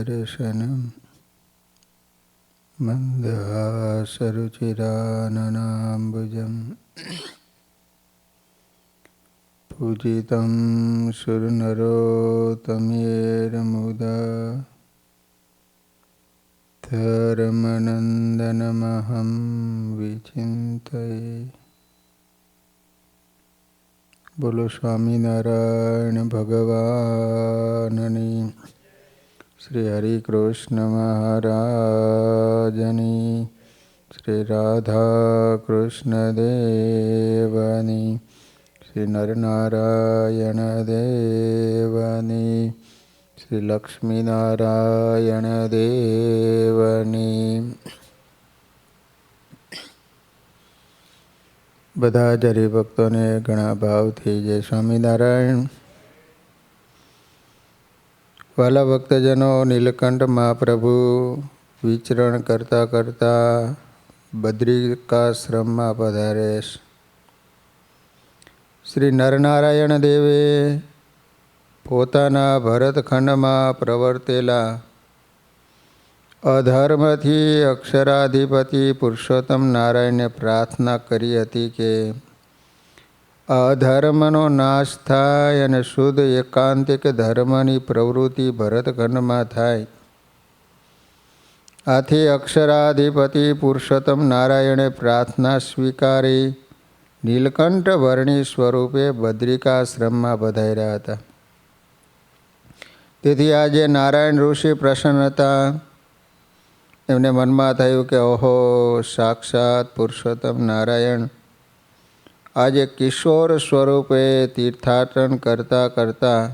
दर्शनं मन्दहासरुचिराननाम्बुजं पूजितं सुरनरोत्तमेर्मुदा धर्मनन्दनमहं विचिन्तये। बोलो स्वामीनारायण भगवाननी, श्री हरि कृष्ण महाराजनी, श्री राधा कृष्ण देवनी, श्री नरनारायण देवनी, श्री लक्ष्मी नारायण देवनी। બધા જ હરિભક્તોને ઘણા ભાવથી જય સ્વામિનારાયણ। વાલા ભક્તજનો, નીલકંઠ મહાપ્રભુ વિચરણ કરતા કરતા બદ્રિકાશ્રમમાં પધારે। શ્રી નરનારાયણ દેવે પોતાના ભરતખંડમાં પ્રવર્તેલા અધર્મથી અક્ષરાધિપતિ પુરુષોત્તમ નારાયણને પ્રાર્થના કરી હતી કે અધર્મનો નાશ થાય અને શુદ્ધ એકાંતિક ધર્મની પ્રવૃત્તિ ભરતખંડમાં થાય। આથી અક્ષરાધિપતિ પુરુષોત્તમ નારાયણે પ્રાર્થના સ્વીકારી નીલકંઠ વર્ણી સ્વરૂપે બદ્રિકાશ્રમમાં પધાર્યા હતા। તેથી આજે નારાયણ ઋષિ પ્રસન્ન હતા। એમને મનમાં થયું કે ઓહો, સાક્ષાત પુરુષોત્તમ નારાયણ આજે કિશોર સ્વરૂપે તીર્થાટન કરતાં કરતાં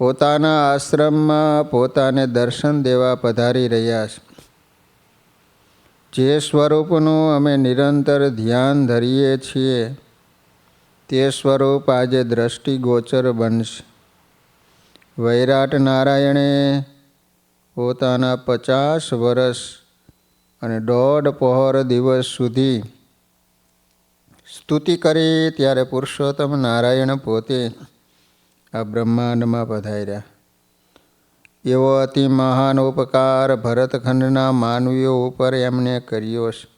પોતાના આશ્રમમાં પોતાને દર્શન દેવા પધારી રહ્યા છે। જે સ્વરૂપનું અમે નિરંતર ધ્યાન ધરીએ છીએ તે સ્વરૂપ આજે દ્રષ્ટિગોચર બનશે। વૈરાટ નારાયણે પોતાના 50 વર્ષ અને 1.5 પહોર દિવસ સુધી સ્તુતિ કરી ત્યારે પુરુષોત્તમ નારાયણ પોતે આ બ્રહ્માંડમાં પધાર્યા। એવો અતિ મહાન ઉપકાર ભરતખંડના માનવીઓ ઉપર એમને કર્યો છે।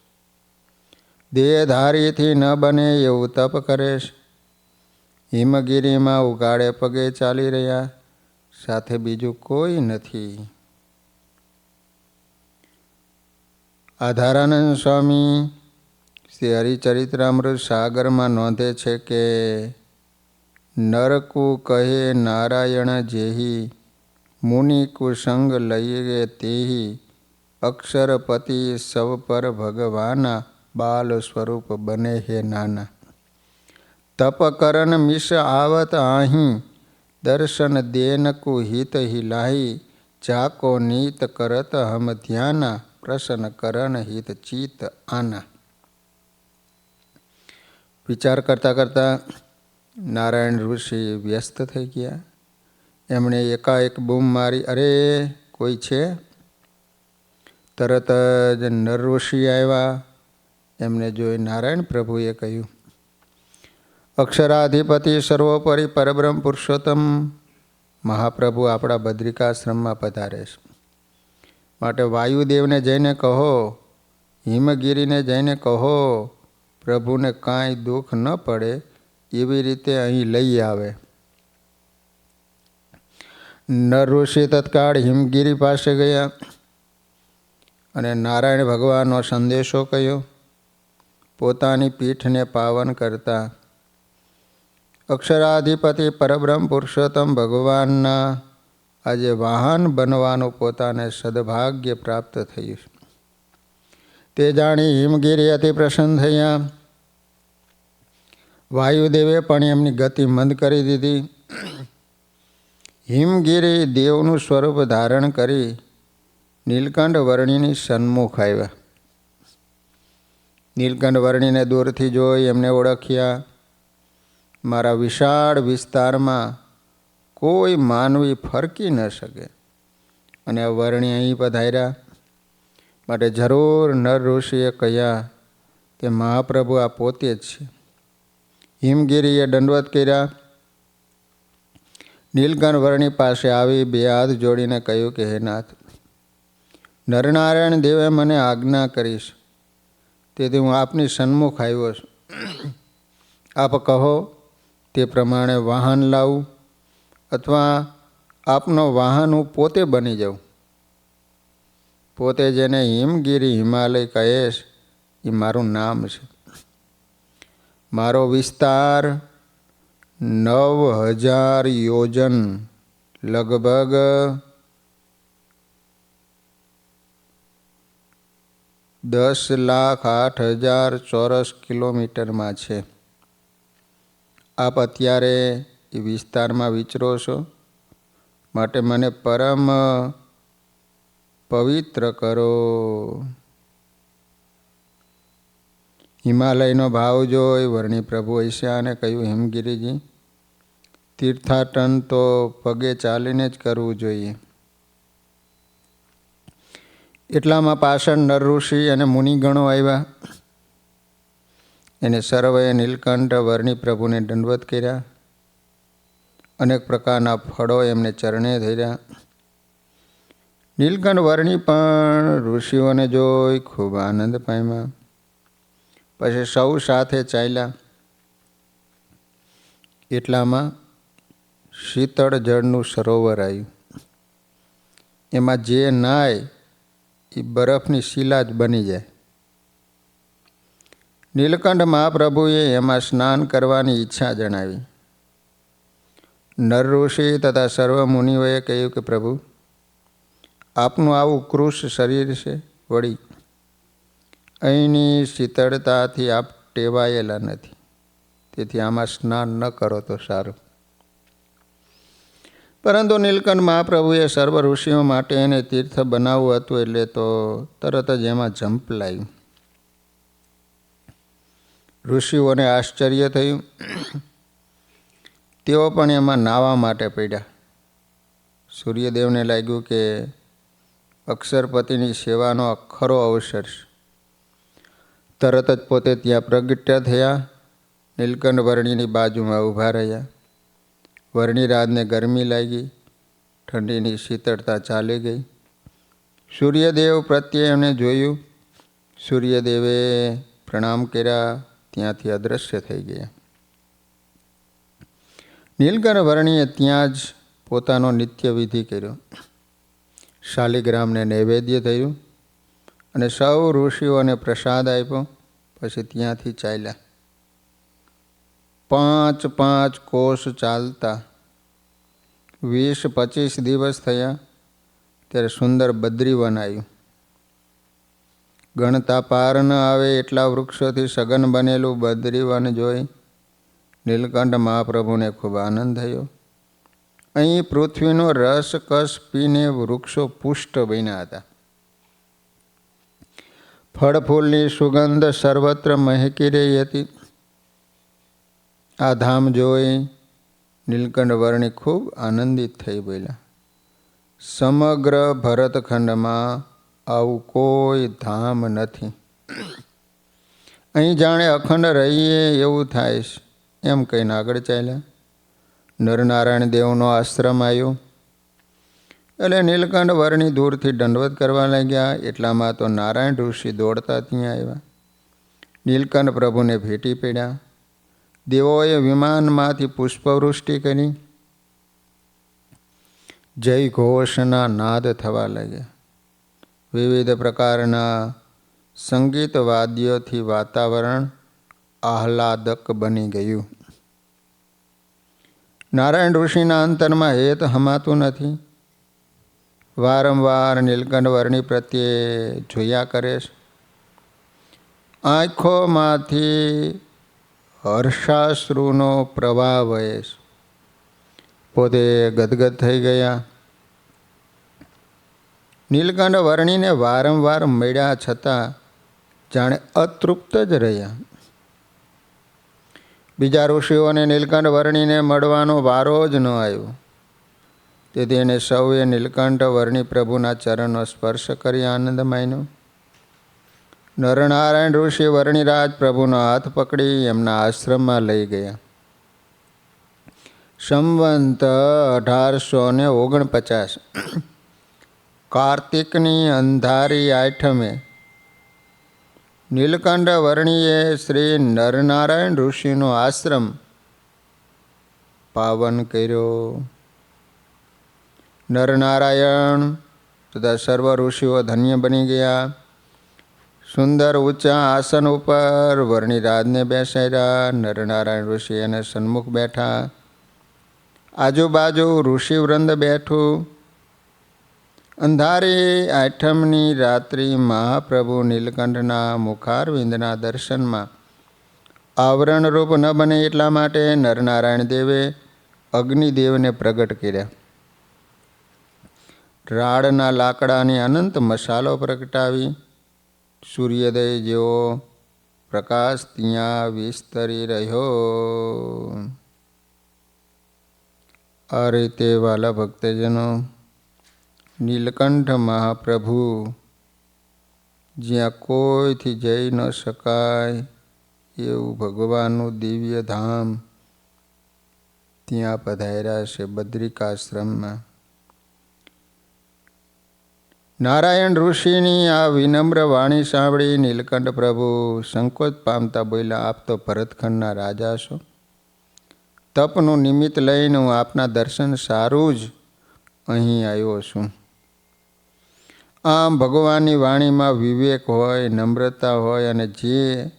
દેહધારીથી ન બને એવું તપ કરે છે। હિમગીરીમાં ઉગાડે પગે ચાલી રહ્યા, સાથે બીજું કોઈ નથી। આધારાનંદ સ્વામી શ્રી હરિચરિત્રામૃત સાગરમાં નોંધે છે કે નરકુ કહે નારાયણ જેહી, મુનિ કુસંગ લઈએ તેહી, અક્ષરપતિ સવ પર ભગવાના, બાલ સ્વરૂપ બને હે નાના। તપ કરન મિશ આવત અહીં, દર્શન દેન કુ હિત હિલાહી, જાકો નીત કરત હમ ધ્યાના, પ્રસન્ન કરણ હિત ચિત આના। વિચાર કરતાં કરતાં નારાયણ ઋષિ વ્યસ્ત થઈ ગયા। એમણે એકાએક બૂમ મારી, અરે કોઈ છે? તરત જ નર ઋષિ આવ્યા। એમને જોઈ નારાયણ પ્રભુએ કહ્યું, અક્ષરાધિપતિ સર્વોપરી પરબ્રહ્મ પુરુષોત્તમ મહાપ્રભુ આપણા બદ્રિકાશ્રમમાં પધારે છે। માટે વાયુદેવને જઈને કહો, હિમગીરીને જઈને કહો, પ્રભુને કાંઈ દુઃખ ન પડે એવી રીતે અહીં લઈ આવે। નર ઋષિ તત્કાળ હિમગીરી પાસે ગયા અને નારાયણ ભગવાનનો સંદેશો કહ્યો। પોતાની પીઠને પાવન કરતા અક્ષરાધિપતિ પરબ્રહ્મ પુરુષોત્તમ ભગવાનના આજે વાહન બનવાનું પોતાને સદભાગ્ય પ્રાપ્ત થયું। તે જાણી હિમગીરી અતિ પ્રસન્ન થયા। વાયુદેવે પણ એમની ગતિ મંદ કરી દીધી। હિમગીરી દેવનું સ્વરૂપ ધારણ કરી નીલકંઠ વર્ણીની સન્મુખ આવ્યા। નીલકંઠ વર્ણીને દૂરથી જોઈ એમને ઓળખ્યા। મારા વિશાળ વિસ્તારમાં કોઈ માનવી ફરકી ન શકે અને વર્ણી અહીં પધાર્યા। માટે જરૂર નર ઋષિએ કહ્યા કે મહાપ્રભુ આ પોતે જ છે। હિમગીરીએ દંડવત કર્યા। નીલકંઠ વર્ણી પાસે આવી બે હાથ જોડીને કહ્યું કે હે નાથ, નરનારાયણ દેવે મને આજ્ઞા કરીશ, તેથી હું આપની સન્મુખ આવ્યો છું. આપ કહો તે પ્રમાણે વાહન લાવું અથવા આપનો વાહન હું પોતે બની જાઉં. પોતે જેને હિમગીરી હિમાલય કહેશ એ મારું નામ છે. મારો વિસ્તાર 9,000 યોજન લગભગ 10,08,000 ચોરસ કિલોમીટરમાં છે. આપ અત્યારે એ વિસ્તારમાં વિચરો છો, માટે મને પરમ પવિત્ર કરો. હિમાલયનો ભાવ જોઈ વર્ણી પ્રભુ હસ્યાને કહ્યું, હિમગીરીજી, તીર્થાટન તો પગે ચાલીને જ કરવું જોઈએ. એટલામાં પાછળ નર ઋષિ અને મુનિગણો આવ્યા. એને સર્વે નીલકંઠ વર્ણી પ્રભુને દંડવત કર્યા. અનેક પ્રકારના ફળો એમને ચરણે ધર્યા. નીલકંઠ વર્ણી પણ ઋષિઓને જોઈ ખૂબ આનંદ પામ્યા. પછી સૌ સાથે ચાલ્યા. એટલામાં શીતળ જળનું સરોવર આવ્યું. એમાં જે નાય એ બરફની શિલા જ બની જાય. નીલકંઠ મહાપ્રભુએ એમાં સ્નાન કરવાની ઈચ્છા જણાવી. નર ઋષિ તથા સર્વ મુનિઓએ કહ્યું કે પ્રભુ, આપનું આવું કૃશ શરીર છે, વળી અહીંની શીતળતાથી આપ ટેવાયેલા નથી, તેથી આમાં સ્નાન ન કરો તો સારું. પરંતુ નીલકંઠ મહાપ્રભુએ સર્વ ઋષિઓ માટે એને તીર્થ બનાવવું હતું, એટલે તો તરત જ એમાં ઝંપલાયું. ઋષિઓને આશ્ચર્ય થયું. તેઓ પણ એમાં નાહવા માટે પડ્યા. સૂર્યદેવને લાગ્યું કે અક્ષરપતિની સેવાનો આ ખરો અવસર છે. તરત જ પોતે ત્યાં પ્રગટ્ય થયા. નીલકંઠ વર્ણીની બાજુમાં ઊભા રહ્યા. વર્ણિરાજને ગરમી લાગી, ઠંડીની શીતળતા ચાલી ગઈ. સૂર્યદેવ પ્રત્યે એમને જોયું. સૂર્યદેવે પ્રણામ કર્યા, ત્યાંથી અદૃશ્ય થઈ ગયા. નીલકંઠ વર્ણીએ ત્યાં જ પોતાનો નિત્ય વિધિ કર્યો. શાલિગ્રામને નૈવેદ્ય થયું અને સૌ ઋષિઓને પ્રસાદ આપ્યો. પછી ત્યાંથી ચાલ્યા. 5 કોષ ચાલતા 20-25 દિવસ થયા ત્યારે સુંદર બદ્રીવન આવ્યું. ગણતા પાર ન આવે એટલા વૃક્ષોથી સઘન બનેલું બદ્રીવન જોઈ નીલકંઠ મહાપ્રભુને ખૂબ આનંદ થયો. અહીં પૃથ્વીનો રસ કસ પીને વૃક્ષો પુષ્ટ બન્યા હતા. ફળ ફૂલની સુગંધ સર્વત્ર મહેકી રહી હતી. આ ધામ જોઈ નીલકંઠ વર્ણી ખૂબ આનંદિત થઈ બોલ્યા, સમગ્ર ભરતખંડમાં આવું કોઈ ધામ નથી. અહીં જાણે અખંડ રહીએ એવું થાય છે. એમ કહીને આગળ ચાલ્યા. નરનારાયણ દેવનો આશ્રમ આવ્યો. એટલે નીલકંઠ વર્ણી દૂરથી દંડવત કરવા લાગ્યા. એટલામાં તો નારાયણ ઋષિ દોડતા ત્યાં આવ્યા. નીલકંઠ પ્રભુને ભેટી પડ્યા. દેવોએ વિમાનમાંથી પુષ્પવૃષ્ટિ કરી. જય ઘોષના નાદ થવા લાગ્યા. વિવિધ પ્રકારના સંગીત વાદ્યોથી વાતાવરણ આહલાદક બની ગયું. નારાયણ ઋષિના અંતરમાં હેત હમાતું નથી. વારંવાર નીલકંઠ વર્ણી પ્રત્યે જોયા કરે છે. આંખોમાંથી હર્ષાશ્રુનો પ્રવાહ વહે છે. પોતે ગદગદ થઈ ગયા. નીલકંઠ વર્ણીને વારંવાર મળ્યા છતાં જાણે અતૃપ્ત જ રહ્યા. બીજા ઋષિઓને નીલકંઠ વર્ણીને મળવાનો વારો જ ન આવ્યો. તેથી એને સૌએ નીલકંઠ વર્ણી પ્રભુના ચરણનો સ્પર્શ કરી આનંદ માન્યો. નરનારાયણ ઋષિ વર્ણિરાજ પ્રભુનો હાથ પકડી એમના આશ્રમમાં લઈ ગયા. સંવંત 1849 કાર્તિકની અંધારી આઠમે નીલકંઠ વર્ણીએ શ્રી નરનારાયણ ઋષિનો આશ્રમ પાવન કર્યો. નરનારાયણ તથા સર્વ ઋષિઓ ધન્ય બની ગયા. સુંદર ઊંચા આસન ઉપર વર્ણિરાજને બેસાડ્યા. નરનારાયણ ઋષિ એને સન્મુખ બેઠા. આજુબાજુ ઋષિવૃંદ બેઠું. અંધારી આઠમની રાત્રિ મહાપ્રભુ નીલકંઠના મુખારવિંદના દર્શનમાં આવરણરૂપ ન બને એટલા માટે નરનારાયણ દેવે અગ્નિદેવને પ્રગટ કર્યા. રાડના લાકડાની અનંત મસાલો પ્રગટાવી સૂર્યોદય જેવો પ્રકાશ ત્યાં વિસ્તરી રહ્યો. આ રીતે વાલા ભક્તજનો, નીલકંઠ મહાપ્રભુ જ્યાં કોઈથી જઈ ન શકાય એવું ભગવાનનું દિવ્ય ધામ ત્યાં પધાર્યા છે બદ્રિકાશ્રમમાં. નારાયણ ઋષિની આ વિનમ્ર વાણી સાંભળી નીલકંઠ પ્રભુ સંકોચ પામતા બોલ્યા, આપ તો ભરતખંડના રાજા છો. તપનું નિમિત્ત લઈને હું આપના દર્શન સારું જ અહીં આવ્યો છું. આમ ભગવાનની વાણીમાં વિવેક હોય, નમ્રતા હોય અને જે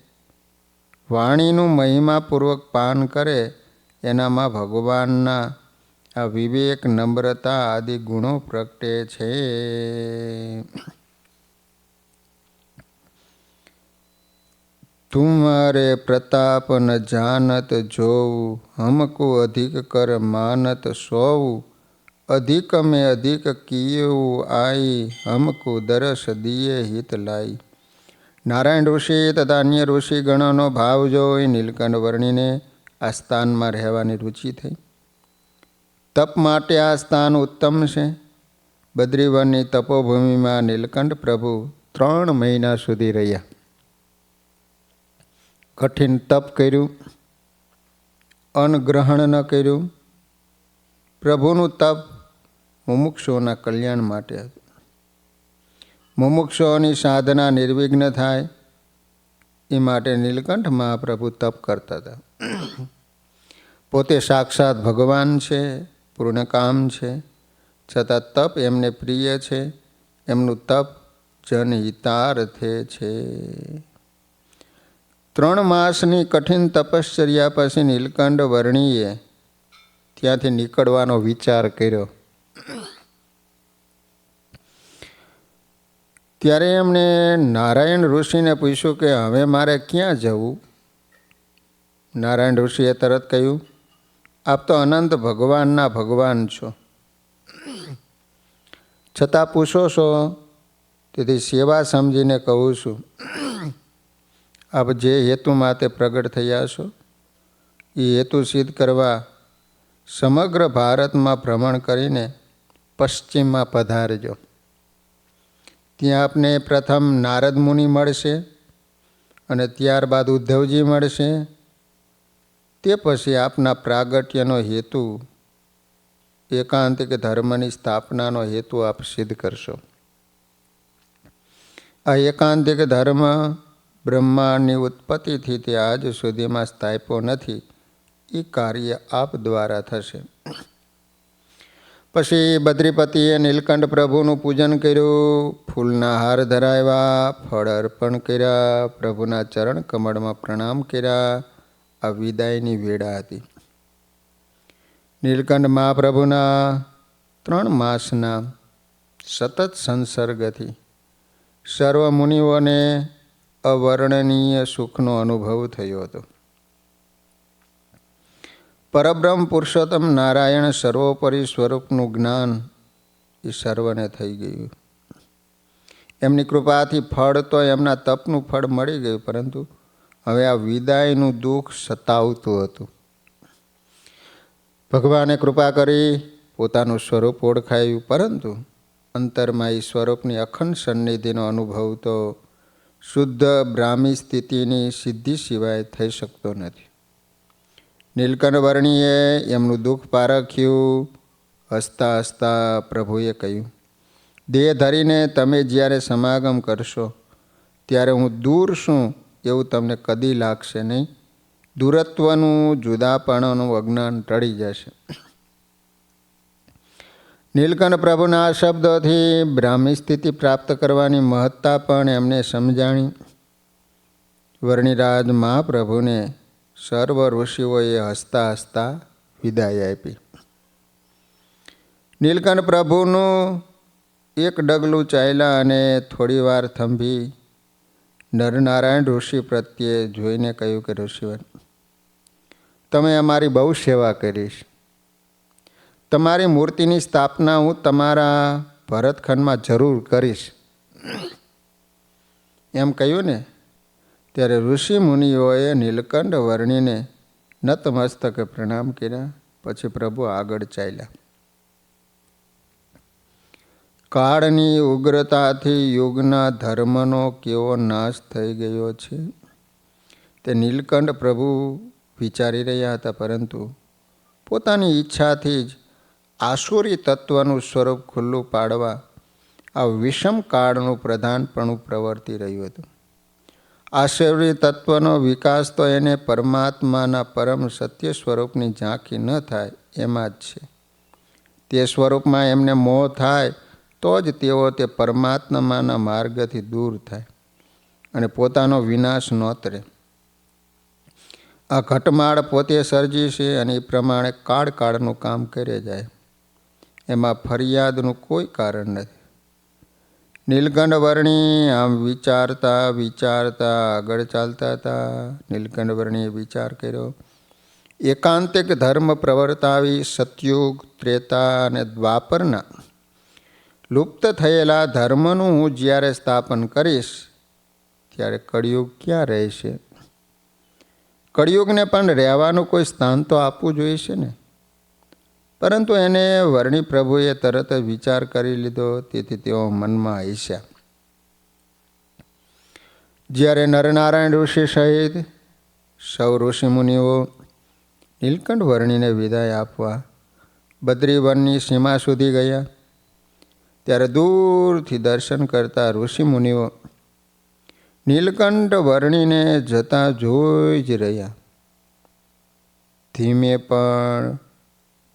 વાણીનું મહિમાપૂર્વક પાન કરે એનામાં ભગવાનના આ વિવેક, નમ્રતા આદિ ગુણો પ્રગટે છે. તુમ્હારે પ્રતાપ ન જાનત જોવું, હમકો અધિક કર માનત સોવું. અધિક મેં અધિક કિયું આઈ, હમકો દરસ દિયે હિત લાઈ. નારાયણ ઋષિ તથા અન્ય ઋષિગણોનો ભાવ જોઈ નીલકંઠ વર્ણીને આ સ્થાનમાં રહેવાની રુચિ થઈ. તપ માટે આ સ્થાન ઉત્તમ છે. બદ્રીવનની તપોભૂમિમાં નીલકંઠ પ્રભુ 3 મહિના સુધી રહ્યા. કઠિન તપ કર્યું, અન્નગ્રહણ ન કર્યું. પ્રભુનું તપ મુમુક્ષુઓના કલ્યાણ માટે હતું. મુમુક્ષુઓની સાધના નિર્વિઘ્ન થાય એ માટે નીલકંઠ મહાપ્રભુ તપ કરતા હતા. પોતે સાક્ષાત ભગવાન છે, પૂર્ણકામ છે, છતાં તપ એમને પ્રિય છે. એમનું તપ જનહિતાર્થે છે. 3 માસની કઠિન તપશ્ચર્યા પછી નીલકંઠ વર્ણીએ ત્યાંથી નીકળવાનો વિચાર કર્યો. ત્યારે એમણે નારાયણ ઋષિને પૂછ્યું કે હવે મારે ક્યાં જવું? નારાયણ ઋષિએ તરત કહ્યું, આપ તો અનંત ભગવાનના ભગવાન છો, છતાં પૂછો છો, તેથી સેવા સમજીને કહું છું. આપ જે હેતુ માટે પ્રગટ થયા છો એ હેતુ સિદ્ધ કરવા સમગ્ર ભારતમાં ભ્રમણ કરીને પશ્ચિમમાં પધારજો. ત્યાં આપને પ્રથમ નારદ મુનિ મળશે અને ત્યારબાદ ઉદ્ધવજી મળશે. તે પછી આપના પ્રાગટ્યનો હેતુ, એકાંતિક ધર્મની સ્થાપનાનો હેતુ આપ સિદ્ધ કરશો. આ એકાંતિક ધર્મ બ્રહ્માંડની ઉત્પત્તિથી તે આજ સુધીમાં સ્થાપ્યો નથી. એ કાર્ય આપ દ્વારા થશે. પછી બદ્રીપતિએ નીલકંઠ પ્રભુનું પૂજન કર્યું, ફૂલના હાર ધરાવ્યા, ફળ અર્પણ કર્યા, પ્રભુના ચરણ કમળમાં પ્રણામ કર્યા. આ વિદાયની વેળા હતી. નીલકંઠ મહાપ્રભુના 3 માસના સતત સંસર્ગથી સર્વ મુનિઓને અવર્ણનીય સુખનો અનુભવ થયો હતો. પરબ્રહ્મ પુરુષોત્તમ નારાયણ સર્વોપરી સ્વરૂપનું જ્ઞાન એ સર્વને થઈ ગયું. એમની કૃપાથી ફળ તો એમના તપનું ફળ મળી ગયું, પરંતુ હવે આ વિદાયનું દુઃખ સતાવતું હતું. ભગવાને કૃપા કરી પોતાનું સ્વરૂપ ઓળખાયું, પરંતુ અંતરમાં એ સ્વરૂપની અખંડ સન્નિધિનો અનુભવ તો શુદ્ધ બ્રાહ્મી સ્થિતિની સિદ્ધિ સિવાય થઈ શકતો નથી. નીલકંઠ વર્ણીએ એમનું દુઃખ પારખ્યું. હસતા હસતા પ્રભુએ કહ્યું, દેહ ધરીને તમે જ્યારે સમાગમ કરશો ત્યારે હું દૂર છું એવું તમને કદી લાગશે નહીં. દૂરત્વનું જુદાપણાનું અજ્ઞાન ટળી જશે. નીલકંઠ પ્રભુના આ શબ્દોથી બ્રાહ્મી સ્થિતિ પ્રાપ્ત કરવાની મહત્તા પણ એમને સમજાણી. વર્ણિરાજ મહાપ્રભુને સર્વ ઋષિઓએ હસતા હસતા વિદાય આપી. નીલકંઠ પ્રભુનું એક ડગલું ચાલ્યા અને થોડી વાર થંભી નરનારાયણ ઋષિ પ્રત્યે જોઈને કહ્યું કે ઋષિવર, તમે અમારી બહુ સેવા કરીશ. તમારી મૂર્તિની સ્થાપના હું તમારા ભરતખંડમાં જરૂર કરીશ. એમ કહ્યું ને ત્યારે ઋષિ મુનિઓએ નીલકંઠ વર્ણીને નતમસ્તકે પ્રણામ કર્યા. પછી પ્રભુ આગળ ચાલ્યા. કાળની ઉગ્રતાથી યુગના ધર્મનો કેવો નાશ થઈ ગયો છે તે નીલકંઠ પ્રભુ વિચારી રહ્યા હતા. પરંતુ પોતાની ઈચ્છાથી જ આસુરી તત્વનું સ્વરૂપ ખુલ્લું પાડવા આ વિષમ કાળનું પ્રધાનપણું પ્રવર્તી રહ્યું હતું. આસુરી તત્વનો વિકાસ તો એને પરમાત્માના પરમ સત્ય સ્વરૂપની ઝાંખી ન થાય એમાં જ છે. તે સ્વરૂપમાં એમને મોહ થાય તો જ તેઓ તે પરમાત્માના માર્ગથી દૂર થાય અને પોતાનો વિનાશ નોતરે. આ ઘટમાળ પોતે સર્જી છે અને એ પ્રમાણે કાળનું કામ કરે જાય. એમાં ફરિયાદનું કોઈ કારણ નથી. નીલકંઠ વર્ણી આમ વિચારતા વિચારતા આગળ ચાલતા હતા. નીલકંઠ વર્ણીએ વિચાર કર્યો, એકાંતિક ધર્મ પ્રવર્તાવી સતયુગ, ત્રેતા અને દ્વાપરના લુપ્ત થયેલા ધર્મનું હું જ્યારે સ્થાપન કરીશ ત્યારે કળિયુગ ક્યાં રહેશે? કળિયુગને પણ રહેવાનું કોઈ સ્થાન તો આપવું જોઈશે ને. પરંતુ એને વર્ણી પ્રભુએ તરત જ વિચાર કરી લીધો. તેથી તેઓ મનમાં હસ્યા. જ્યારે નરનારાયણ ઋષિ સહિત સૌ ઋષિ મુનિઓ નીલકંઠ વર્ણીને વિદાય આપવા બદ્રીવનની સીમા સુધી ગયા ત્યારે દૂરથી દર્શન કરતા ઋષિ મુનિઓ નીલકંઠ વર્ણીને જતા જોઈ જ રહ્યા. ધીમે પણ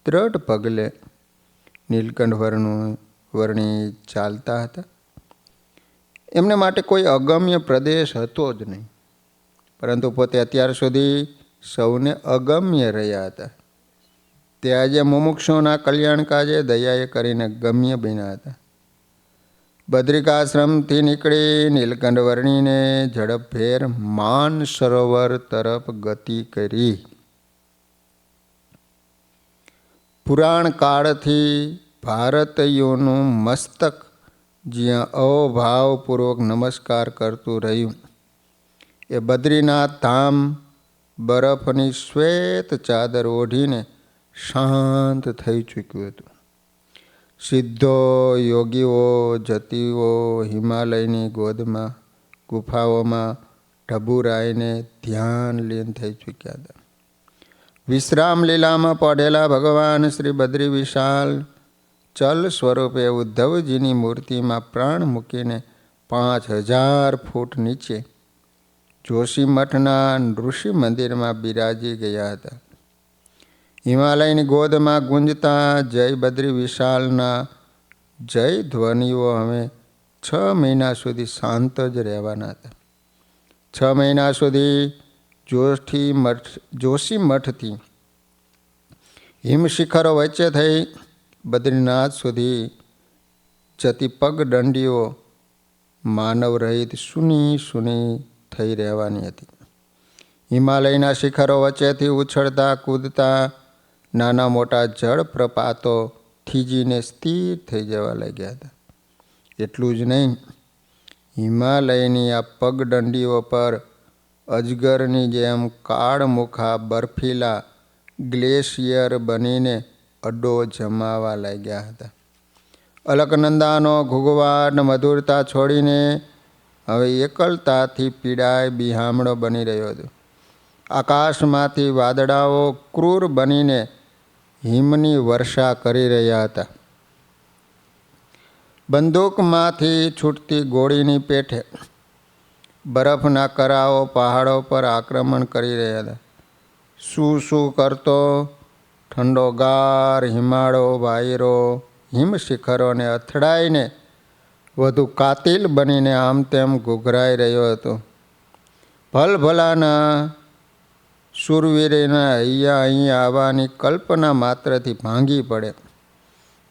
દ્રઢ પગલે નીલકંઠ વર્ણી ચાલતા હતા. એમને માટે કોઈ અગમ્ય પ્રદેશ હતો જ નહીં, પરંતુ પોતે અત્યાર સુધી સૌને અગમ્ય રહ્યા હતા. તે આજે મુમુક્ષુના કલ્યાણ કાજે દયાએ કરીને ગમ્ય બન્યા હતા. બદ્રિકાશ્રમથી નીકળી નીલકંઠ વર્ણીને ઝડપભેર માન સરોવર તરફ ગતિ કરી. પુરાણ કાળથી ભારતીયોનું મસ્તક જ્યાં અભાવપૂર્વક નમસ્કાર કરતું રહ્યું એ બદ્રીનાથ ધામ બરફની શ્વેત ચાદર ઓઢીને શાંત થઈ ચૂક્યું હતું. સિદ્ધો, યોગીઓ, જતીઓ હિમાલયની ગોદમાં ગુફાઓમાં ઢબુરાઈને ધ્યાન લીન થઈ ચૂક્યા હતા. વિશ્રામ લીલામાં પડેલા ભગવાન શ્રી બદ્રી વિશાલ ચલ સ્વરૂપે ઉદ્ધવજીની મૂર્તિમાં પ્રાણ મૂકીને 5000 ફૂટ નીચે જોશીમઠના ઋષિ મંદિરમાં બિરાજી ગયા હતા. હિમાલયની ગોદમાં ગુંજતા જય બદ્રી વિશાલના જય ધ્વનિઓ હવે 6 મહિના સુધી શાંત જ રહેવાના હતા. 6 મહિના સુધી જોશીમઠથી હિમશિખરો વચ્ચે થઈ બદ્રીનાથ સુધી જતી પગદંડીઓ માનવ રહિત સૂની થઈ રહેવાની હતી. હિમાલયના શિખરો વચ્ચેથી ઉછળતા કૂદતા નાના મોટા જળ પ્રપાતો થીજીને સ્થિર થઈ જવા લાગ્યા હતા. એટલું જ નહીં, હિમાલયની આ પગદંડીઓ પર અજગરની જેમ કાળમુખા બર્ફીલા ગ્લેશિયર બનીને અડ્ડો જમાવા લાગ્યા હતા. અલકનંદાનો ઘૂઘવાટ મધુરતા છોડીને હવે એકલતાથી પીડાય બિહામણો બની રહ્યો હતો. આકાશમાંથી વાદળાઓ ક્રૂર બનીને હિમની વર્ષા કરી રહ્યા હતા. બંદૂકમાંથી છૂટતી ગોળીની પેઠે બરફના કરાઓ પહાડો પર આક્રમણ કરી રહ્યા હતા. શું શું કરતો ઠંડોગાર હિમાળો વાયરો હિમશિખરોને અથડાઈને વધુ કાતિલ બનીને આમ તેમ ઘૂઘરાઈ રહ્યો હતો. ભલભલાના શૂરવીરના અહીંયા અહીં આવવાની કલ્પના માત્રથી ભાંગી પડે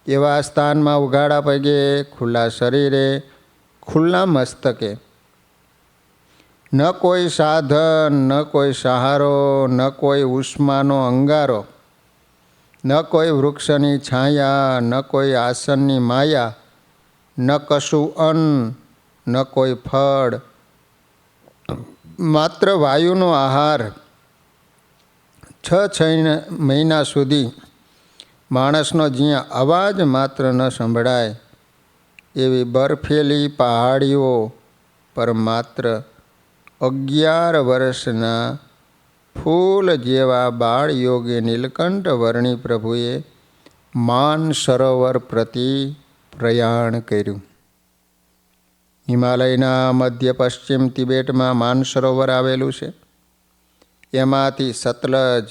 એવા સ્થાનમાં ઉઘાડા પગે, ખુલ્લા શરીરે, ખુલ્લા મસ્તકે, ન કોઈ સાધન, ન કોઈ સહારો, ન કોઈ ઉષ્માનો અંગારો, ન કોઈ વૃક્ષની છાયા, ન કોઈ આસનની માયા, ન કશું અન્ન, ન કોઈ ફળ, માત્ર વાયુનો આહાર. 6 મહિના સુધી માણસનો જ્યાં અવાજ માત્ર ન સંભળાય એવી બરફેલી પહાડીઓ પર માત્ર 11 વર્ષના ફૂલ જેવા બાળ યોગી નીલકંઠ વર્ણી પ્રભુએ માન સરોવર પ્રતિ પ્રયાણ કર્યું. હિમાલયના મધ્ય પશ્ચિમ તિબેટમાં માન સરોવર આવેલું છે. એમાંથી સતલજ,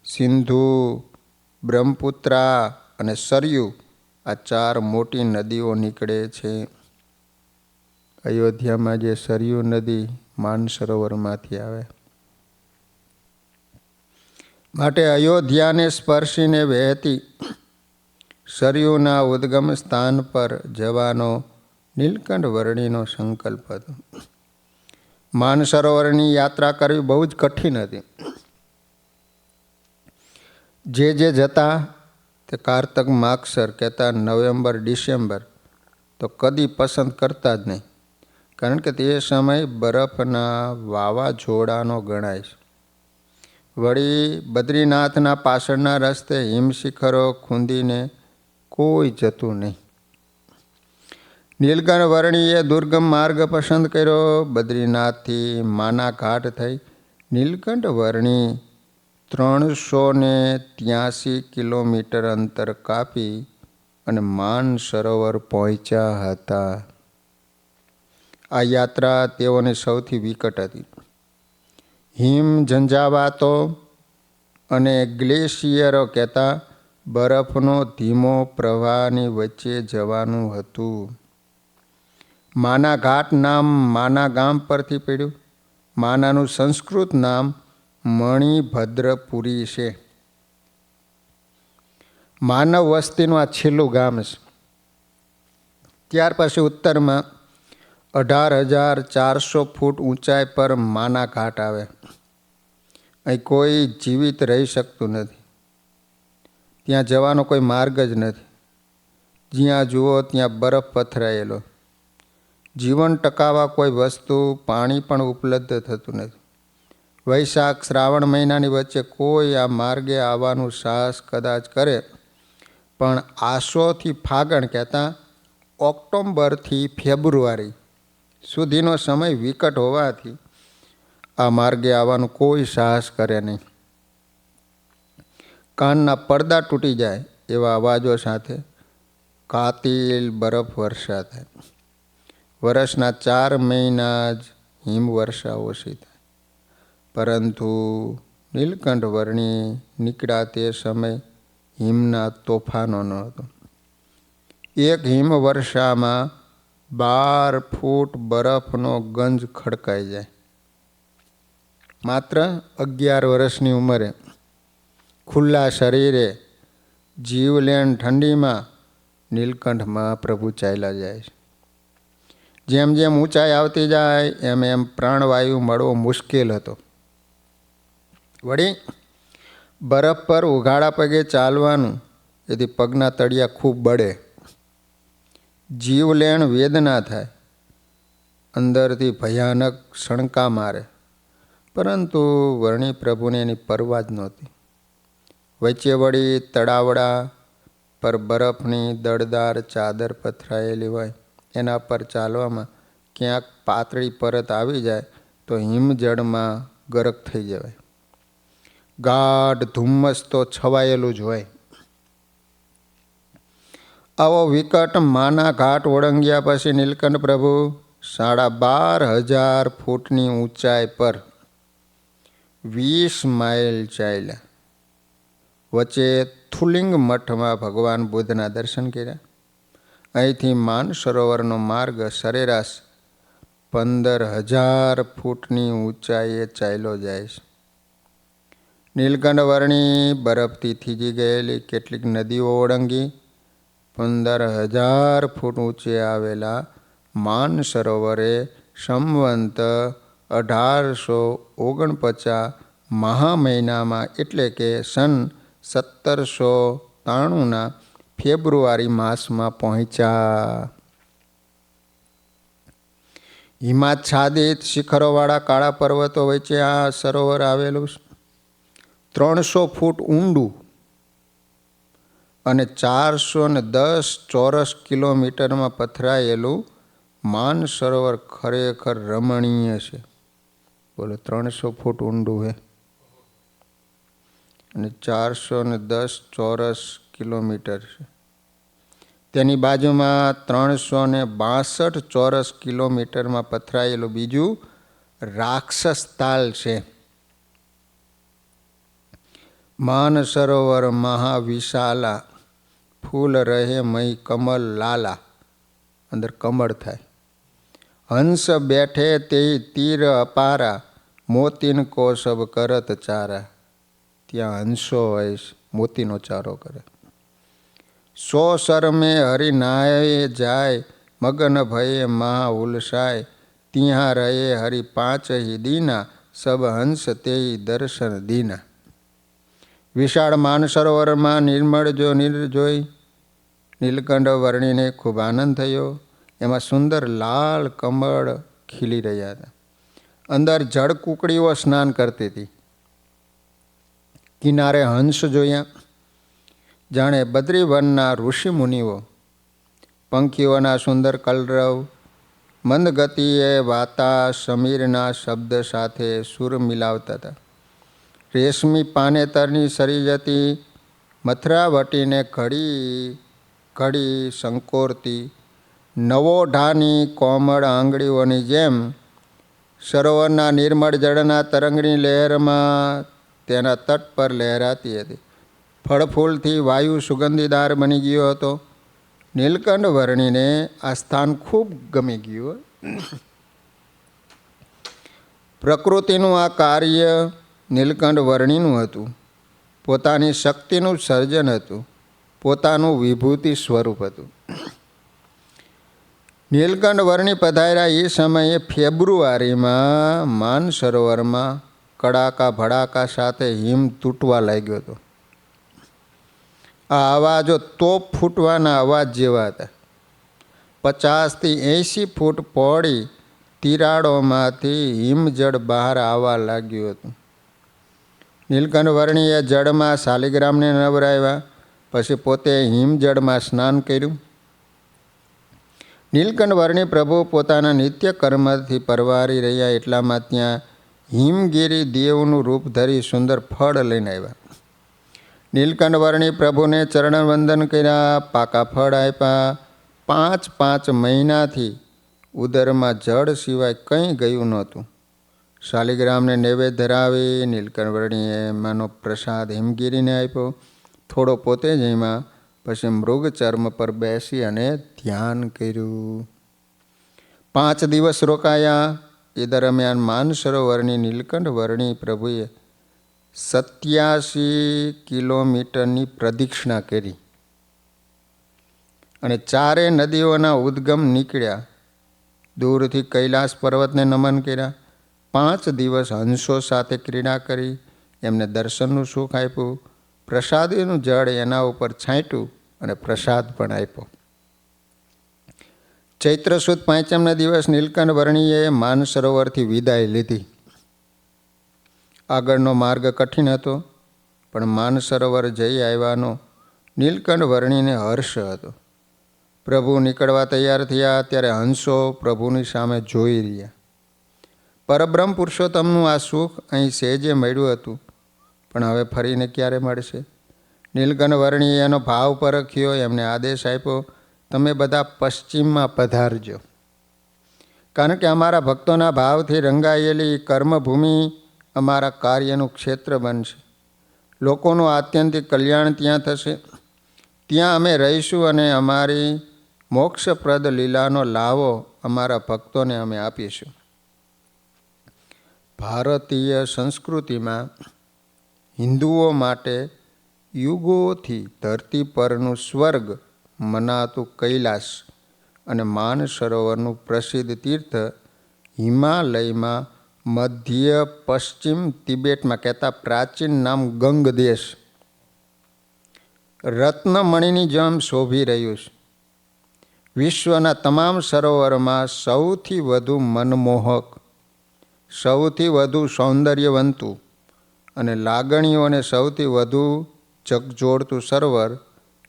સિંધુ, બ્રહ્મપુત્રા અને સરયુ આ 4 મોટી નદીઓ નીકળે છે. અયોધ્યામાં જે સરયુ નદી માન સરોવરમાંથી આવે. માટે અયોધ્યાને સ્પર્શીને વહેતી સરયુના ઉદ્ગમ સ્થાન પર જવાનો નીલકંઠ વર્ણીનો સંકલ્પ હતો. માન સરોવરની યાત્રા કરવી બહુ જ કઠિન હતી. જે જતા તે કારતક માગસર કહેતા નવેમ્બર ડિસેમ્બર તો કદી પસંદ કરતા જ નહીં, કારણ કે તે સમય બરફના વાવાઝોડાનો ગણાય છે. વળી બદ્રીનાથના પાછળના રસ્તે હિમશિખરો ખૂંદીને કોઈ જતું નહીં. નીલકંઠ વર્ણીએ દુર્ગમ માર્ગ પસંદ કર્યો. બદ્રીનાથથી માના ઘાટ થઈ નીલકંઠ વર્ણી 383 કિલોમીટર અંતર કાપી અને માન સરોવર પહોંચ્યા હતા. આ યાત્રા તેઓને સૌથી વિકટ હતી. હિમ ઝંઝાવાતો અને ગ્લેશિયરો કહેતા બરફનો ધીમો પ્રવાહની વચ્ચે જવાનું હતું. માના ઘાટ નામ માના ગામ પરથી પડ્યું. માનાનું સંસ્કૃત નામ મણિભદ્રપુરી છે. માનવ વસ્તીનું આ છેલ્લું ગામ છે. ત્યાર પછી ઉત્તરમાં 18,400 ફૂટ ઊંચાઈ પર માના ઘાટ આવે. અહીં કોઈ જીવિત રહી શકતું નથી. ત્યાં જવાનો કોઈ માર્ગ જ નથી. જ્યાં જુઓ ત્યાં બરફ પથરાયેલો. જીવન ટકાવવા કોઈ વસ્તુ, પાણી પણ ઉપલબ્ધ થતું નથી. વૈશાખ શ્રાવણ મહિનાની વચ્ચે કોઈ આ માર્ગે આવવાનું સાહસ કદાચ કરે, પણ આસોથી ફાગણ કહેતા ઓક્ટોબરથી ફેબ્રુઆરી સુધીનો સમય વિકટ હોવાથી આ માર્ગે આવવાનું કોઈ સાહસ કરે નહીં. કાનના પડદા તૂટી જાય એવા અવાજો સાથે કાતિલ બરફ વર્ષા થાય. વર્ષના 4 મહિના જ હિમવર્ષા ઓછી થાય. પરંતુ નીલકંઠ વર્ણી નીકળ્યા તે સમય હિમના તોફાનો ન હતો. એક હિમવર્ષામાં 12 ફૂટ બરફનો ગંજ ખડકાઈ જાય. માત્ર 11 વર્ષની ઉંમરે ખુલ્લા શરીરે જીવલેણ ઠંડીમાં નીલકંઠ મહાપ્રભુ ચાલ્યા જાય છે. જેમ જેમ ઊંચાઈ આવતી જાય એમ એમ પ્રાણવાયુ મળવો મુશ્કેલ હતો. વળી બરફ પર ઉઘાડા પગે ચાલવાનું એથી પગના તળિયા ખૂબ બળે. જીવલેણ વેદના થાય. અંદરથી ભયાનક સણકા મારે. પરંતુ વર્ણી પ્રભુને એની પરવા જ નહોતી. વચ્ચે વળી તળાવડા પર બરફની દળદાર ચાદર પથરાયેલી હોય. એના પર ચાલવામાં ક્યાંક પાતળી પરત આવી જાય તો હિમજળમાં ગરક થઈ જવાય. ગાઢ ધુમ્મસ તો છવાયેલું જ હોય. આવો વિકટ માના ઘાટ ઓળંગ્યા પછી નીલકંઠ પ્રભુ 12,500 ફૂટની ઊંચાઈ પર 20 માઇલ ચાલ્યા. વચ્ચે થુલિંગ મઠમાં ભગવાન બુદ્ધના દર્શન કર્યા. અહીંથી માનસરોવરનો માર્ગ સરેરાશ 15,000 ફૂટની ઊંચાઈએ ચાલ્યો જાય છે. નીલકંઠ વર્ણી બરફથી થીજી ગયેલી કેટલીક નદીઓ ઓળંગી 15,000 ફૂટ ઊંચે આવેલા માનસરોવરે સંવંત 1849 મહા મહિનામાં એટલે કે સન 1793ના ફેબ્રુઆરી માસમાં પહોંચ્યા. હિમાચ્છાદિત શિખરોવાળા કાળા પર્વતો વચ્ચે આ સરોવર આવેલું છે. 300 ફૂટ ઊંડું અને 410 ચોરસ કિલોમીટરમાં પથરાયેલું માનસરોવર ખરેખર રમણીય છે. બોલો, 300 ફૂટ ઊંડું છે અને 410 ચોરસ કિલોમીટર છે. તેની બાજુમાં 362 ચોરસ કિલોમીટરમાં પથરાયેલું બીજું રાક્ષસ તાલ છે. માનસરોવર મહાવિશાલા, ફૂલ રહે મહી કમલ લાલા, અંદર કમળ થાય. હંસ બેઠે તે તીર અપારા, મોતીન કો સબ કરત ચારા. ત્યાં હંસો હોય, મોતીનો ચારો કરે. 100 સર મેં હરિ નાય જાય, મગન ભયે મહા ઉલસાય. ત્યાં રહે હરિ 5 હિ દીના, સબ હંસ તે દર્શન દીના. વિશાળ માનસરોવરમાં નિર્મળ જોઈ નીલકંઠ વર્ણીને ખૂબ આનંદ થયો. એમાં સુંદર લાલ કમળ ખીલી રહ્યા હતા. અંદર જળ કુકડીઓ સ્નાન કરતી હતી. કિનારે હંસ જોયા, જાણે બદ્રીવનના ઋષિ મુનિઓ. પંખીઓના સુંદર કલરવ મંદ ગતિએ વાતા સમીરના શબ્દ સાથે સુર મિલાવતા હતા. રેશમી પાનેતરની સરી જતી મથરાવટીને ઘડી સંકોરતી નવોઢાની કોમળ આંગળીઓની જેમ સરોવરના નિર્મળ જળના તરંગની લહેરમાં તેના તટ પર લહેરાતી હતી. ફળફૂલથી વાયુ સુગંધીદાર બની ગયો હતો. નીલકંઠ વર્ણીને આ સ્થાન ખૂબ ગમી ગયું. પ્રકૃતિનું આ કાર્ય નીલકંઠ વર્ણીનું હતું. પોતાની શક્તિનું સર્જન હતું. પોતાનું વિભૂતિ સ્વરૂપ હતું. નીલકંઠ વર્ણી પધાર્યા એ સમયે ફેબ્રુઆરીમાં માનસરોવરમાં કડાકા ભડાકા સાથે હિમ તૂટવા લાગ્યો હતો. આ અવાજો તોપ ફૂટવાના અવાજ જેવા હતા. 50 થી 80 ફૂટ પહોળી તિરાડોમાંથી હિમજળ બહાર આવવા લાગ્યું હતું. નીલકંઠ વર્ણીએ જળમાં શાલિગ્રામને નવરાવ્યા, પછી પોતે હિમજળમાં સ્નાન કર્યું. નીલકંઠ વર્ણી પ્રભુ પોતાના નિત્ય કર્મથી પરવારી રહ્યા એટલામાં ત્યાં હિમગીરી દેવનું રૂપ ધરી સુંદર ફળ લઈને આવ્યા. નીલકંઠ વર્ણી પ્રભુને ચરણવંદન કર્યા, પાકા ફળ આપ્યા. 5 મહિનાથી ઉદરમાં જળ સિવાય કંઈ ગયું નહોતું. શાલિગ્રામને નૈવેદ્ય ધરાવી નીલકંઠ વર્ણીએ એમાંનો પ્રસાદ હિમગીરીને આપ્યો. થોડો પોતે જ એમાં, પછી મૃગ ચર્મ પર બેસી અને ધ્યાન કર્યું. 5 દિવસ રોકાયા. એ દરમિયાન માનસરોવરની નીલકંઠ વર્ણી પ્રભુએ 87 કિલોમીટરની પ્રદક્ષિણા કરી અને 4 નદીઓના ઉદ્ગમ નીકળ્યા. દૂરથી કૈલાસ પર્વતને નમન કર્યા. 5 દિવસ હંસો સાથે ક્રીડા કરી, એમને દર્શનનું સુખ આપ્યું. પ્રસાદીનું જળ એના ઉપર છાંટ્યું અને પ્રસાદ પણ આપ્યો. ચૈત્ર સુદ 5મના દિવસ નીલકંઠ વર્ણીએ માનસરોવરથી વિદાય લીધી. આગળનો માર્ગ કઠિન હતો, પણ માનસરોવર જઈ આવ્યાનો નીલકંઠ વર્ણીને હર્ષ હતો. પ્રભુ નીકળવા તૈયાર થયા ત્યારે હંસો પ્રભુની સામે જોઈ રહ્યા. પરબ્રહ્મ પુરુષોત્તમનું આ સુખ અહીં સહેજે મળ્યું હતું, પણ હવે ફરીને ક્યારે મળશે? નીલકંઠ વર્ણીએ એનો ભાવ પરખ્યો. એમને આદેશ આપ્યો, તમે બધા પશ્ચિમમાં પધારજો, કારણ કે અમારા ભક્તોના ભાવથી રંગાયેલી કર્મભૂમિ અમારા કાર્યનું ક્ષેત્ર બનશે. લોકોનું આત્યંતિક કલ્યાણ ત્યાં થશે. ત્યાં અમે રહીશું અને અમારી મોક્ષપ્રદ લીલાનો લાવો અમારા ભક્તોને અમે આપીશું. ભારતીય સંસ્કૃતિમાં હિન્દુઓ માટે યુગોથી ધરતી પરનું સ્વર્ગ મનાતું કૈલાસ અને માનસરોવરનું પ્રસિદ્ધ તીર્થ હિમાલયમાં મધ્ય પશ્ચિમ તિબેટમાં કહેતા પ્રાચીન નામ ગંગ દેશ રત્નમણીની જેમ શોભી રહ્યું છે. વિશ્વના તમામ સરોવરમાં સૌથી વધુ મનમોહક, સૌથી વધુ સૌંદર્યવંતું અને લાગણીઓને સૌથી વધુ જગજોડતું સરોવર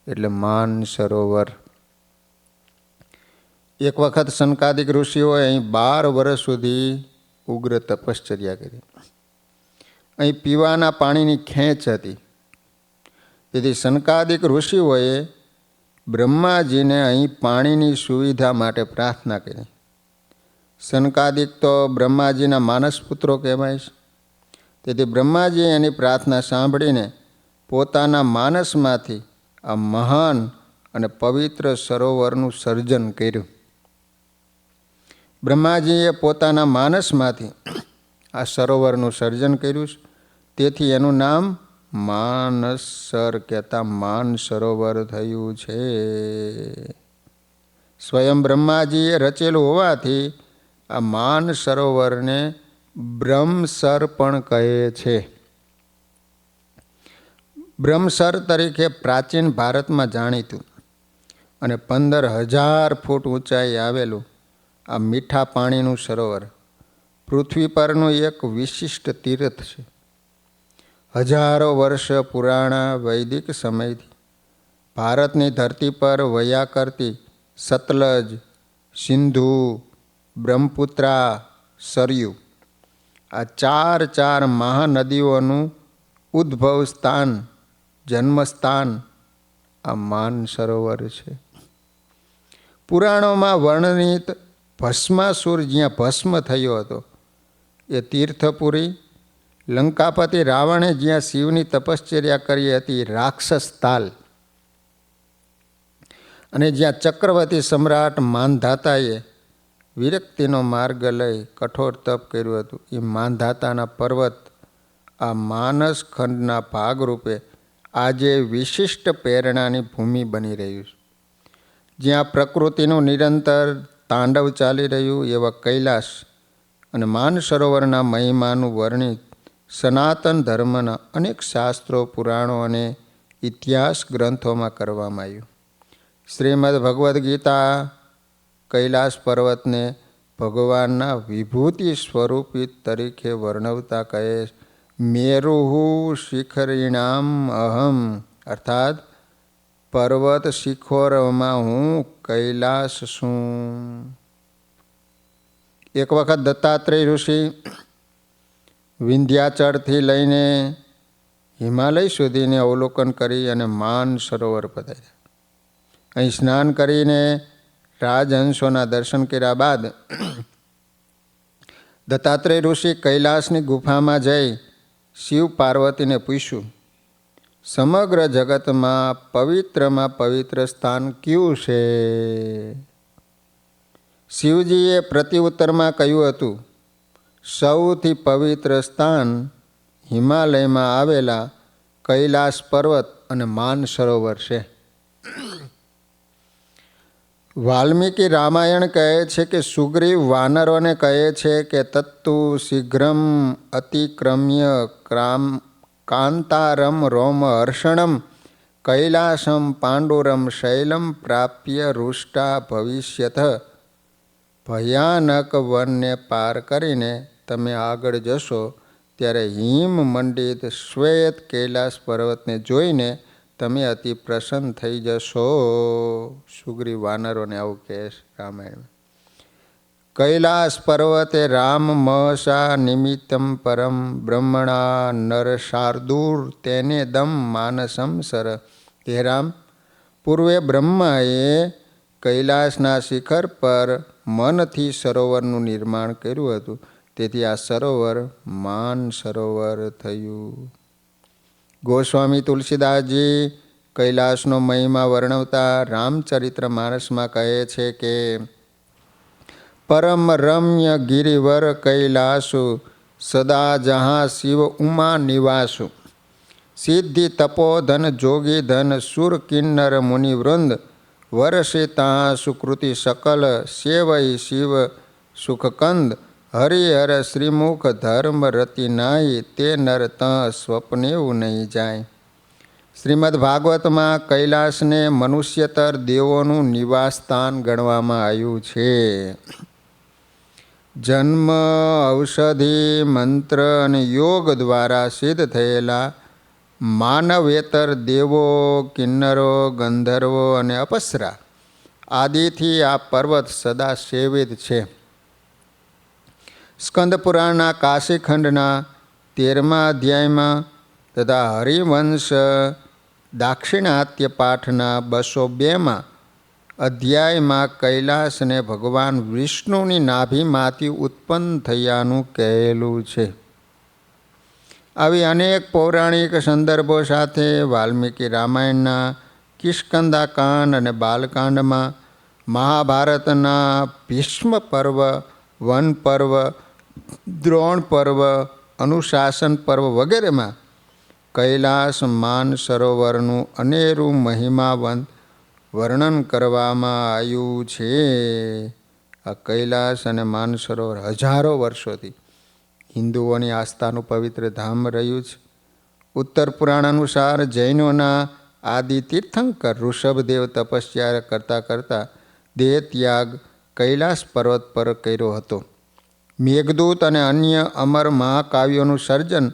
એટલે માનસરોવર. એક વખત સનકાદિક ઋષિઓએ અહીં 12 વર્ષ સુધી ઉગ્ર તપશ્ચર્યા કરી. અહીં પીવાના પાણીની ખેંચ હતી. તેથી સનકાદિક ઋષિઓએ બ્રહ્માજીને અહીં પાણીની સુવિધા માટે પ્રાર્થના કરી. સનકાદિક તો બ્રહ્માજીના માનસપુત્રો કહેવાય છે. તેથી બ્રહ્માજીએ એની પ્રાર્થના સાંભળીને પોતાના માનસમાંથી આ મહાન અને પવિત્ર સરોવરનું સર્જન કર્યું. બ્રહ્માજીએ પોતાના માનસમાંથી આ સરોવરનું સર્જન કર્યું છે. તેથી એનું નામ માનસર કહેતા માન સરોવર થયું છે. સ્વયં બ્રહ્માજીએ રચેલું હોવાથી આ માન સરોવરને બ્રહ્મસર પણ કહે છે. બ્રહ્મસર તરીકે પ્રાચીન ભારતમાં જાણીતું અને 15,000 ફૂટ ઊંચાઈ આવેલું આ મીઠા પાણીનું સરોવર પૃથ્વી પરનું એક વિશિષ્ટ તીર્થ છે. હજારો વર્ષ પુરાણા વૈદિક સમયથી ભારતની ધરતી પર વયા કરતી સતલજ, સિંધુ, બ્રહ્મપુત્રા, સરયુ આ ચાર મહાનદીઓનું ઉદ્ભવ સ્થાન, જન્મસ્થાન આ માન સરોવર છે. પુરાણોમાં વર્ણિત ભસ્માસુર જ્યાં ભસ્મ થયો હતો એ તીર્થપુરી, લંકાપતિ રાવણે જ્યાં શિવની તપશ્ચર્યા કરી હતી રાક્ષસ તાલ, અને જ્યાં ચક્રવર્તી સમ્રાટ માંધાતાએ વિરક્તિનો માર્ગ લઈ કઠોર તપ કર્યું હતું એ માંધાતાના પર્વત આ માનસ ખંડના ભાગરૂપે આજે વિશિષ્ટ પ્રેરણાની ભૂમિ બની રહ્યું છે. જ્યાં પ્રકૃતિનું નિરંતર તાંડવ ચાલી રહ્યું એવા કૈલાસ અને માનસરોવરના મહિમાનું વર્ણિત સનાતન ધર્મના અનેક શાસ્ત્રો, પુરાણો અને ઇતિહાસ ગ્રંથોમાં કરવામાં આવ્યું. શ્રીમદ ભગવદ્ ગીતા કૈલાસ પર્વતને ભગવાનના વિભૂતિ સ્વરૂપિત તરીકે વર્ણવતા કહે, મેરુહુ શિખરીણામ અહમ, અર્થાત પર્વત શિખરોમાં હું કૈલાસ છું. એક વખત દત્તાત્રેય ઋષિ વિંધ્યાચળથી લઈને હિમાલય સુધીને અવલોકન કરી અને માન સરોવર પધાર્યા. અહીં સ્નાન કરીને રાજહંસોના દર્શન કર્યા બાદ દત્તાત્રેય ઋષિ કૈલાસની ગુફામાં જઈ શિવ પાર્વતીને પૂછ્યું, સમગ્ર જગતમાં પવિત્ર સ્થાન કયું છે? શિવજીએ પ્રત્યુત્તરમાં કહ્યું હતું, સૌથી પવિત્ર સ્થાન હિમાલયમાં આવેલા કૈલાસ પર્વત અને માન સરોવર છે. વાલ્મીકી રામાયણ કહે છે કે સુગ્રીવ વાનરોને કહે છે કે તત્તુ શીઘ્રમ અતિક્રમ્ય કાંતારમ રોમ હર્ષણમ કૈલાસમ પાંડુરમ શૈલમ પ્રાપ્ય રૂષ્ટા ભવિષ્યત. ભયાનક વનને પાર કરીને તમે આગળ જશો ત્યારે હિમ મંડિત શ્વેત કૈલાસ પર્વતને જોઈને તમે અતિ પ્રસન્ન થઈ જશો. સુગ્રીવ વાનરોને આવું કહે છે રામાયણ. કૈલાસ પર્વતે રામ મહસા નિમિત્તમ પરમ બ્રહ્મણા નર શાર્દૂર તેને દમ માનસમ સર. હે રામ, પૂર્વે બ્રહ્માએ કૈલાસના શિખર પર મનથી સરોવરનું નિર્માણ કર્યું હતું. તેથી આ સરોવર માન સરોવર થયું. ગોસ્વામી તુલસીદાસજી કૈલાસનો મહિમા વર્ણવતા રામચરિત્ર માનસમાં કહે છે કે પરમ રમ્ય ગિરિવર કૈલાસુ સદા જहाँ શિવ ઉમા નિવાસુ. સિદ્ધિ તપોધન જોગી ધન સુર કિન્નર મુનિવૃંદ વર્ષે તાં સુકૃતિ સકલ સેવઈ શિવ સુખકંદ. હરિહર શ્રીમુખ ધર્મ રતિ નાઈ તે નર તાં સ્વપ્નેવું નહીં જાય. શ્રીમદ ભાગવતમાં કૈલાસને મનુષ્યતર દેવોનું નિવાસ સ્થાન ગણવામાં આવ્યું છે. જન્મ, ઔષધિ, મંત્ર અને યોગ દ્વારા સિદ્ધ થયેલા માનવેતર દેવો, કિન્નરો, ગંધર્વો અને અપ્સરા આદિથી આ પર્વત સદા સેવિત છે. સ્કંદ પુરાણના કાશીખંડના 13મા અધ્યાયમાં તથા હરિવંશ દાક્ષિણાત્ય પાઠના 202માં અધ્યાયમાં કૈલાસને ભગવાન વિષ્ણુની નાભીમાંથી ઉત્પન્ન થયાનું કહેલું છે. આવી અનેક પૌરાણિક સંદર્ભો સાથે વાલ્મીકી રામાયણના કિષ્કંધાકાંડ અને બાલકાંડમાં, મહાભારતના ભીષ્મ પર્વ, વન પર્વ, દ્રોણ પર્વ, અનુશાસન પર્વ વગેરેમાં કૈલાસ માન સરોવરનું અનેરું મહિમાવંત વર્ણન કરવામાં આવ્યું છે. આ કૈલાસ અને માનસરોવર હજારો વર્ષોથી હિન્દુઓની આસ્થાનું પવિત્ર ધામ રહ્યું છે. ઉત્તર પુરાણ અનુસાર જૈનોના આદિ તીર્થંકર ઋષભદેવ તપસ્યા કરતાં કરતાં દેહ ત્યાગ કૈલાસ પર્વત પર કર્યો હતો. મેઘદૂત અને અન્ય અમર મહાકાવ્યોનું સર્જન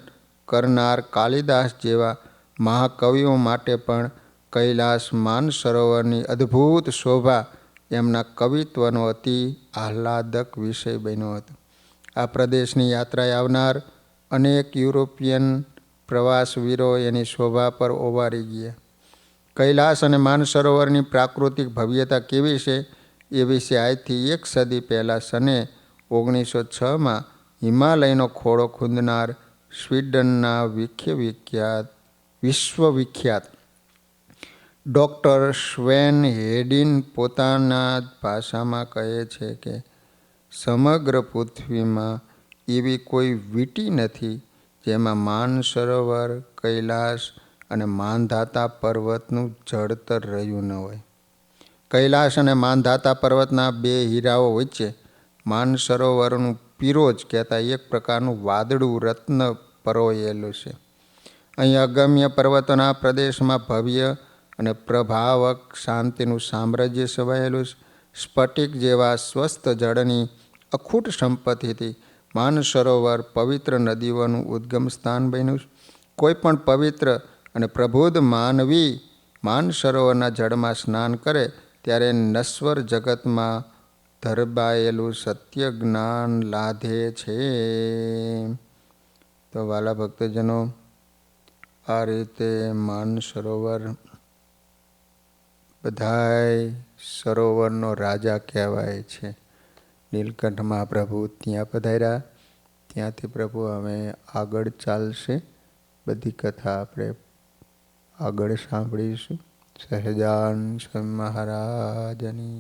કરનાર કાલિદાસ જેવા મહાકવિઓ માટે પણ કૈલાસ માનસરોવરની અદ્ભુત શોભા એમના કવિત્વનો અતિ આહલાદક વિષય બન્યો હતો. આ પ્રદેશની યાત્રાએ આવનાર અનેક યુરોપિયન પ્રવાસવીરો એની શોભા પર ઓવારી ગયા. કૈલાસ અને માનસરોવરની પ્રાકૃતિક ભવ્યતા કેવી છે એ વિશે આજથી 1 સદી પહેલાં સને 1906માં હિમાલયનો ખોળો ખૂંદનાર સ્વીડનના વિશ્વવિખ્યાત ડૉક્ટર સ્વેન હેડિન પોતાના ભાષામાં કહે છે કે સમગ્ર પૃથ્વીમાં એવી કોઈ વીંટી નથી જેમાં માનસરોવર, કૈલાસ અને માનધાતા પર્વતનું જળતર રહ્યું ન હોય. કૈલાસ અને માનધાતા પર્વતના 2 હીરાઓ વચ્ચે માનસરોવરનું પિરોજ કહેતા એક પ્રકારનું વાદળું રત્ન પરોયેલું છે. અહીં અગમ્ય પર્વતોના પ્રદેશમાં ભવ્ય અને પ્રભાવક શાંતિનું સામ્રાજ્ય છવાયેલું છે. સ્ફટિક જેવા સ્વસ્થ જળની અખૂટ સંપત્તિથી માનસરોવર પવિત્ર નદીઓનું ઉદ્ગમ સ્થાન બન્યું છે. કોઈ પણ પવિત્ર અને પ્રબુદ્ધ માનવી માનસરોવરના જળમાં સ્નાન કરે ત્યારે નશ્વર જગતમાં ધરબાયેલું સત્ય જ્ઞાન લાધે છે. તો વાલા ભક્તજનો, આ રીતે માનસરોવર બધાય સરોવરનો રાજા કહેવાય છે. નીલકંઠ મહાપ્રભુ ત્યાં પધાર્યા, ત્યાંથી પ્રભુ અમે આગળ ચાલશે. બધી કથા આપણે આગળ સાંભળીશું. સહજાન સ્વામી મહારાજની